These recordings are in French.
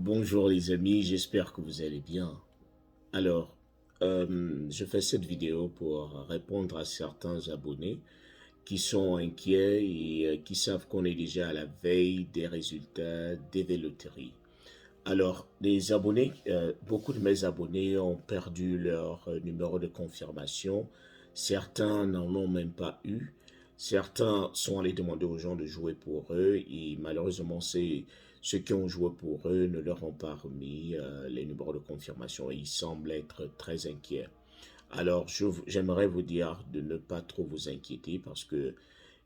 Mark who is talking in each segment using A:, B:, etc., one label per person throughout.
A: Bonjour les amis, j'espère que vous allez bien. Alors, je fais cette vidéo pour répondre à certains abonnés qui sont inquiets et qui savent qu'on est déjà à la veille des résultats des loteries. Alors, les abonnés, beaucoup de mes abonnés ont perdu leur numéro de confirmation. Certains n'en ont même pas eu. Certains sont allés demander aux gens de jouer pour eux et malheureusement, ceux qui ont joué pour eux ne leur ont pas remis les numéros de confirmation et ils semblent être très inquiets. Alors, j'aimerais vous dire de ne pas trop vous inquiéter parce que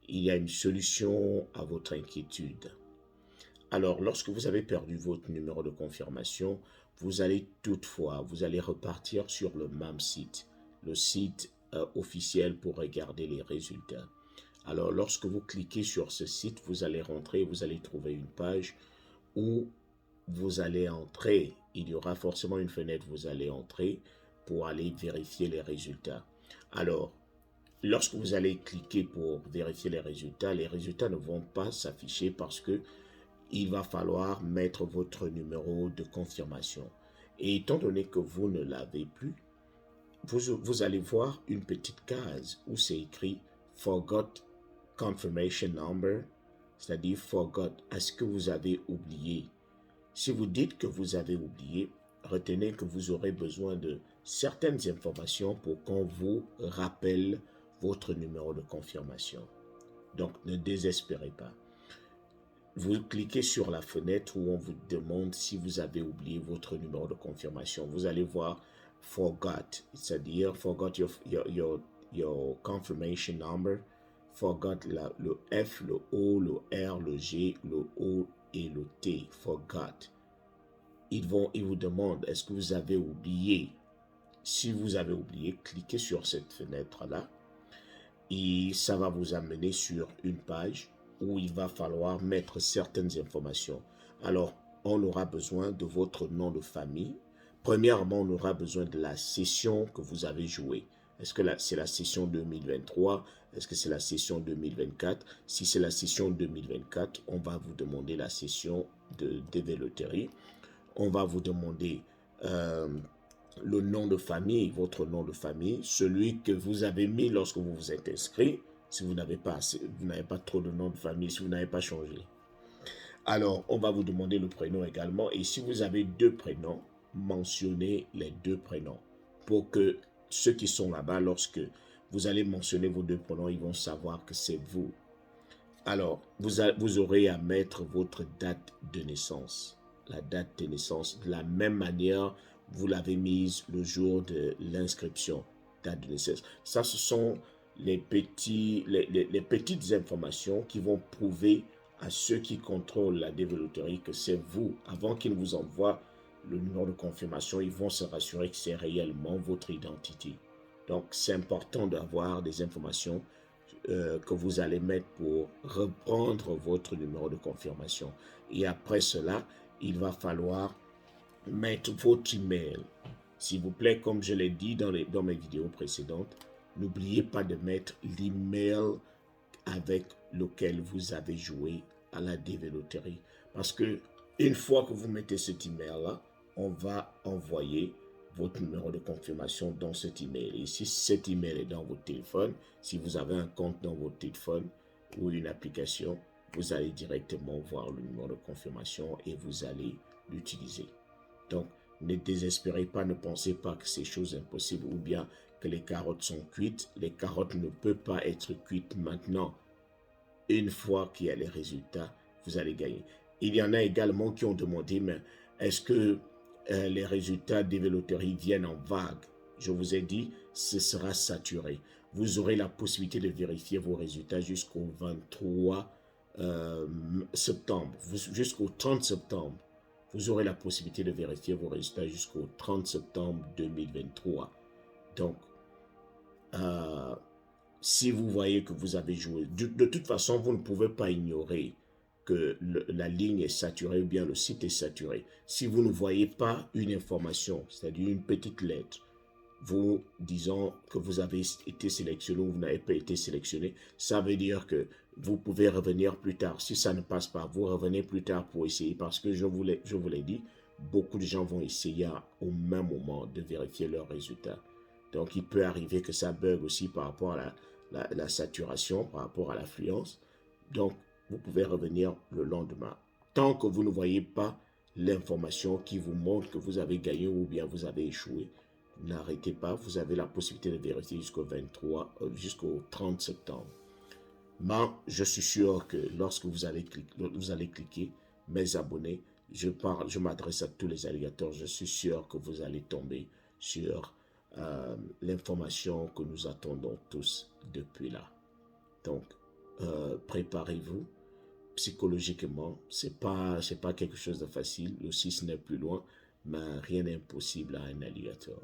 A: il y a une solution à votre inquiétude. Alors, lorsque vous avez perdu votre numéro de confirmation, vous allez repartir sur le même site, le site officiel pour regarder les résultats. Alors, lorsque vous cliquez sur ce site, vous allez rentrer et vous allez trouver une page où vous allez entrer. Il y aura forcément une fenêtre, vous allez entrer pour aller vérifier les résultats. Alors, lorsque vous allez cliquer pour vérifier les résultats ne vont pas s'afficher parce que il va falloir mettre votre numéro de confirmation. Et étant donné que vous ne l'avez plus, vous allez voir une petite case où c'est écrit Forgot Confirmation Number, c'est-à-dire Forgot, est-ce que vous avez oublié? Si vous dites que vous avez oublié, retenez que vous aurez besoin de certaines informations pour qu'on vous rappelle votre numéro de confirmation. Donc, ne désespérez pas. Vous cliquez sur la fenêtre où on vous demande si vous avez oublié votre numéro de confirmation. Vous allez voir Forgot, c'est-à-dire Forgot your confirmation number. Forgot le F, le O, le R, le G, le O et le T. Forgot. Ils vous demandent est-ce que vous avez oublié. Si vous avez oublié, cliquez sur cette fenêtre-là et ça va vous amener sur une page où il va falloir mettre certaines informations. Alors, on aura besoin de votre nom de famille. Premièrement, on aura besoin de la session que vous avez jouée. Est-ce que c'est la session 2023? Est-ce que c'est la session 2024? Si c'est la session 2024, on va vous demander la session de DV Lottery. On va vous demander le nom de famille, votre nom de famille, celui que vous avez mis lorsque vous vous êtes inscrit, si vous n'avez pas trop de nom de famille, si vous n'avez pas changé. Alors, on va vous demander le prénom également. Et si vous avez deux prénoms, mentionnez les deux prénoms pour que ceux qui sont là-bas, lorsque vous allez mentionner vos deux prénoms, ils vont savoir que c'est vous. Alors, vous aurez à mettre votre date de naissance. La date de naissance, de la même manière, vous l'avez mise le jour de l'inscription, date de naissance. Ça, ce sont les petites informations qui vont prouver à ceux qui contrôlent la développerie que c'est vous. Avant qu'ils vous envoient le numéro de confirmation, ils vont se rassurer que c'est réellement votre identité. Donc, c'est important d'avoir des informations que vous allez mettre pour reprendre votre numéro de confirmation. Et après cela, il va falloir mettre votre email. S'il vous plaît, comme je l'ai dit dans mes vidéos précédentes, n'oubliez pas de mettre l'email avec lequel vous avez joué à la DV Lottery. Parce que une fois que vous mettez cet email-là, on va envoyer votre numéro de confirmation dans cet email. Et si cet email est dans votre téléphone, si vous avez un compte dans votre téléphone ou une application, vous allez directement voir le numéro de confirmation et vous allez l'utiliser. Donc, ne désespérez pas, ne pensez pas que c'est chose impossible ou bien que les carottes sont cuites. Les carottes ne peuvent pas être cuites maintenant. Une fois qu'il y a les résultats, vous allez gagner. Il y en a également qui ont demandé, mais est-ce que les résultats des loteries viennent en vague? Je vous ai dit, ce sera saturé. Vous aurez la possibilité de vérifier vos résultats jusqu'au 23 septembre, jusqu'au 30 septembre. Vous aurez la possibilité de vérifier vos résultats jusqu'au 30 septembre 2023. Donc, si vous voyez que vous avez joué, de toute façon, vous ne pouvez pas ignorer que la ligne est saturée ou bien le site est saturé. Si vous ne voyez pas une information, c'est-à-dire une petite lettre, vous disons que vous avez été sélectionné ou vous n'avez pas été sélectionné, ça veut dire que vous pouvez revenir plus tard. Si ça ne passe pas, vous revenez plus tard pour essayer parce que je vous l'ai dit, beaucoup de gens vont essayer au même moment de vérifier leurs résultats. Donc, il peut arriver que ça bug aussi par rapport à la saturation, par rapport à l'affluence. Donc, vous pouvez revenir le lendemain. Tant que vous ne voyez pas l'information qui vous montre que vous avez gagné ou bien vous avez échoué, n'arrêtez pas. Vous avez la possibilité de vérifier jusqu'au 30 septembre. Mais je suis sûr que lorsque vous allez cliquer mes abonnés, je m'adresse à tous les alligators, je suis sûr que vous allez tomber sur l'information que nous attendons tous depuis là. Donc, préparez-vous psychologiquement. C'est pas quelque chose de facile. Le 6 n'est plus loin, mais rien n'est impossible à un alligator.